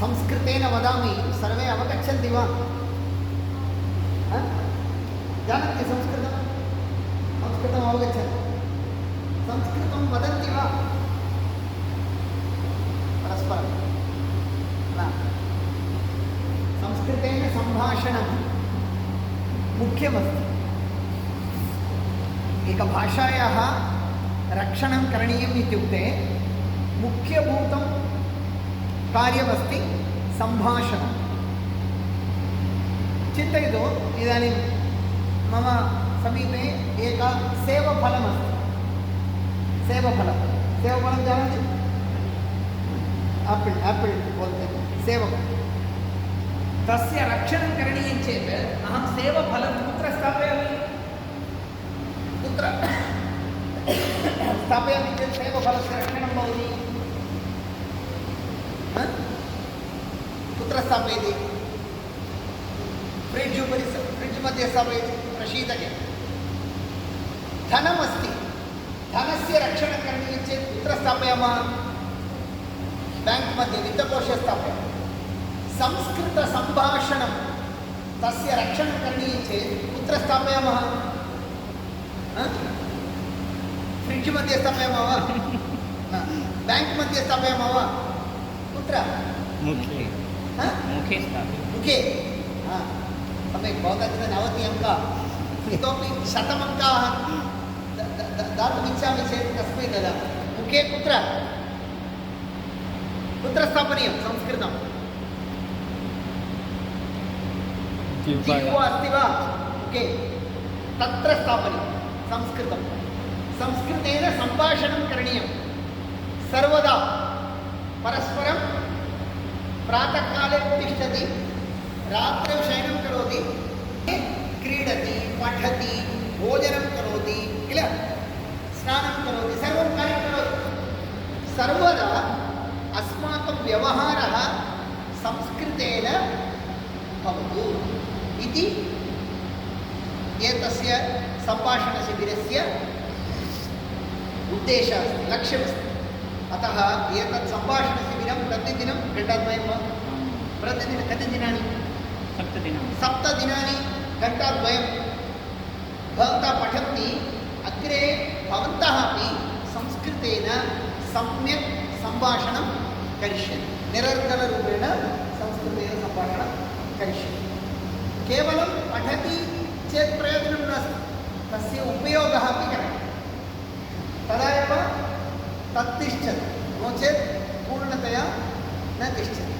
संस्कृतेन वदामि, सर्वे अवगच्छन्ति वा? जानन्ति संस्कृतं? संस्कृतम् अवगच्छन्ति? संस्कृतं वदन्ति वा? परस्परं न। संस्कृतेन सम्भाषणं मुख्यमस्ति। एकभाषायाः रक्षणं करणीयम् इत्युक्ते मुख्यभूतं कार्यमस्ति सम्भाषणं। चिन्तयतु, इदानीं मम समीपे एका सेवफलमस्ति। सेवफलं जानन्ति? आपिल् बोलते सेवफलं। तस्य रक्षणं करणीयं चेत् अहं सेवफलं कुत्र स्थापयामि? कुत्र स्थापयामि चेत् सेवफलस्य रक्षणं भवति? कुत्र स्थापयति? फ्रिड्ज् मध्ये स्थापयति, प्रशीतके। धनमस्ति, धनस्य रक्षणं करणीयं चेत् कुत्र स्थापयामः? बेङ्क् मध्ये, वित्तकोशे स्थापयामः। संस्कृतसम्भाषणं तस्य रक्षणं करणीयं चेत् कुत्र स्थापयामः? फ्रिड्ज् मध्ये स्थापयामः वा? बेङ्क् मध्ये स्थापयामः वा? कुत्र? मुखे स्थापयामः। मुखे। सम्यक्, भवतः कृते 90 अङ्काः, इतोपि 100 अङ्काः दातुमिच्छामि चेत् कस्मै ददामि? मुखे। कुत्र स्थापनीयं संस्कृतं? जिह्वा अस्ति वा? मुखे, तत्र स्थापनीयं संस्कृतं। संस्कृतेन सम्भाषणं करणीयं सर्वदा। परस्परं प्रातःकाले उत्तिष्ठति, रात्रौ शयनं करोति, क्रीडति, पठति, भोजनं करोति किल, स्नानं करोति, सर्वं कार्यं करोति। सर्वदा अस्माकं व्यवहारः संस्कृतेन भवतु इति एतस्य सम्भाषणशिबिरस्य उद्देशः अस्ति, लक्ष्यमस्ति। अतः एतत् सम्भाषणशिबिरं प्रतिदिनं घण्टाद्वयं वा? प्रतिदिनं कति दिनानि? 7 दिनानि। 7 दिनानि घण्टाद्वयं भवन्तः पठन्ति। अग्रे भवन्तः अपि संस्कृतेन सम्यक् सम्भाषणं करिष्यन्ति। निरन्तररूपेण संस्कृतेन सम्भाषणं करिष्यन्ति। केवलं पठति चेत् प्रयोजनं नास्ति, तस्य उपयोगः अपि करणीयः। तदा एव तत् तिष्ठति, नो चेत् पूर्णतया न तिष्ठति।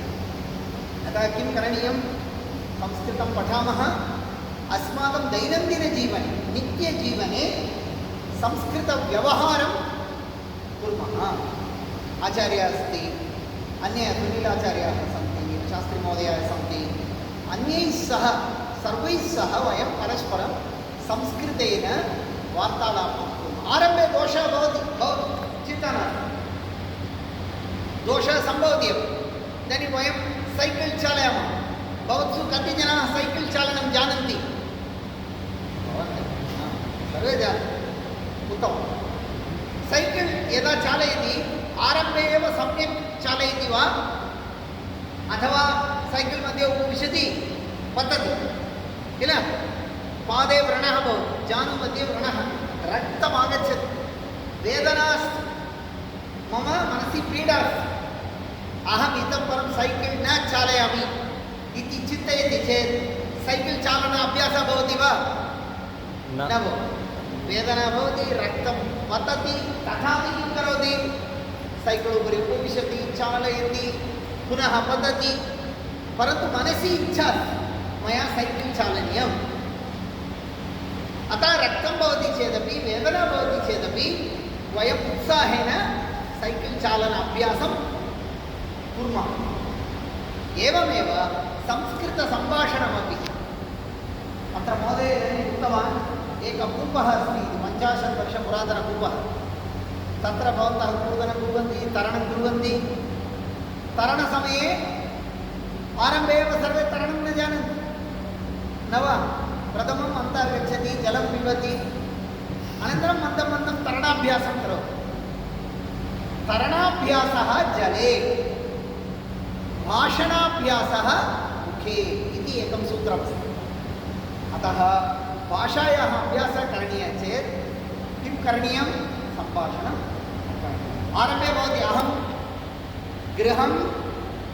अतः किं करणीयं? संस्कृतं पठामः, अस्माकं दैनन्दिनजीवने, नित्यजीवने संस्कृतव्यवहारं कुर्मः। आचार्यः अस्ति, अन्ये सुनीलाचार्याः सन्ति, शास्त्रीमहोदयाः सन्ति, अन्यैः सह सर्वैः सह वयं परस्परं संस्कृतेन वार्तालापं कुर्मः। आरम्भे दोषः भवति, चिन्ता नास्ति, दोषः सम्भवति एव। इदानीं वयं सैकल् चालयामः। भवत्सु कति जनाः सैकल् चालनं जानन्ति? सर्वे जानन्ति, उत्तमं। सैकल् यदा चालयति, आरम्भे एव सम्यक् चालयति वा, अथवा सैकल् मध्ये उपविशति, पतति किल, पादे व्रणः भवति, जानुमध्ये व्रणः, रक्तम् आगच्छति, वेदना अस्ति, मम मनसि पीडा अस्ति, अहम् इतः परं सैकल् न चालयामि इति चिन्तयति चेत् सैकल् चालन अभ्यासः भवति वा? न भवति। वेदना भवति, रक्तं पतति, तथापि किं करोति? सैकल् उपरि उपविशति, चालयति, पुनः पतति, परन्तु मनसि इच्छा अस्ति, मया सैकल् चालनीयम्। अतः रक्तं भवति चेदपि, वेदना भवति चेदपि वयम् उत्साहेन सैकल् चालन अभ्यासं कुर्मः। एवमेव संस्कृतसम्भाषणमपि। अत्र महोदयः उक्तवान्, एकः कूपः अस्ति, 50 वर्षपुरातनकूपः। तत्र भवन्तः कूर्दनं कुर्वन्ति, तरणं कुर्वन्ति। तरणसमये आरम्भे एव सर्वे तरणं न जानन्ति, न वा? प्रथमम् अन्तः गच्छति, जलं पिबति, अनन्तरं मन्दं मन्दं तरणाभ्यासं करोति। तरणाभ्यासः जले, भाषणाभ्यासः मुखे इति एकं सूत्रमस्ति। अतः भाषायाः अभ्यासः करणीयः चेत् किं करणीयं? सम्भाषणं करणीयम्। आरम्भे भवति अहं गृहं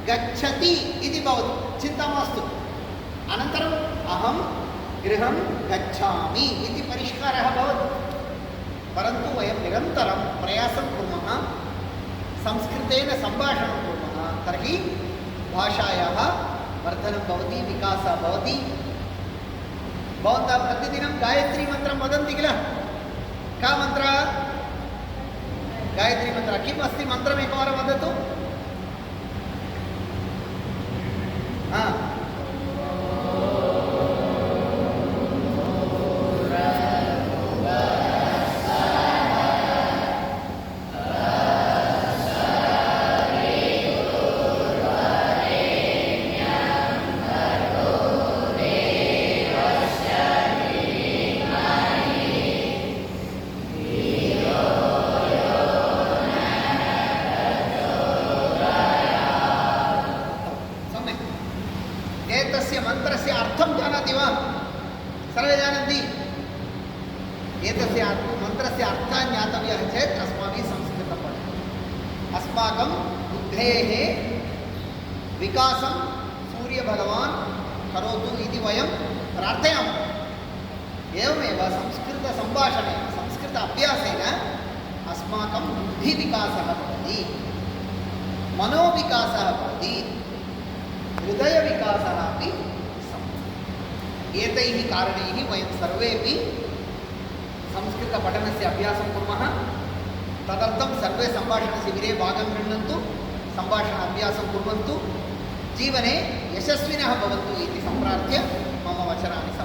गच्छति इति भवति, चिन्ता मास्तु। अनन्तरम् अहं गृहं गच्छामि इति परिष्कारः भवति। परन्तु वयं निरन्तरं प्रयासं कुर्मः, संस्कृतेन सम्भाषणं कुर्मः, तर्हि भाषायाः वर्धनं भवति, विकासः भवति। भवन्तः प्रतिदिनं गायत्रीमन्त्रं वदन्ति किल? का मन्त्रः? गायत्रीमन्त्रः। किम् अस्ति मन्त्रम् एकवारं वदतु। एतस्य मन्त्रस्य अर्थं जानाति वा? सर्वे जानन्ति? एतस्य मन्त्रस्य अर्थः ज्ञातव्यः चेत् अस्माभिः संस्कृतं पठनीयम्। अस्माकं बुद्धेः विकासं सूर्यभगवान् करोतु इति वयं प्रार्थयामः। एवमेव संस्कृतसम्भाषणेन, संस्कृत अभ्यासेन अस्माकं बुद्धिविकासः भवति, मनोविकासः भवति, हृदयविकासः अपि सम्भवति। एतैः कारणैः वयं सर्वेपि संस्कृतपठनस्य अभ्यासं कुर्मः। तदर्थं सर्वे सम्भाषणशिबिरे भागं गृह्णन्तु, सम्भाषण अभ्यासं कुर्वन्तु, जीवने यशस्विनः भवन्तु इति सम्प्रार्थ्य मम वचनानि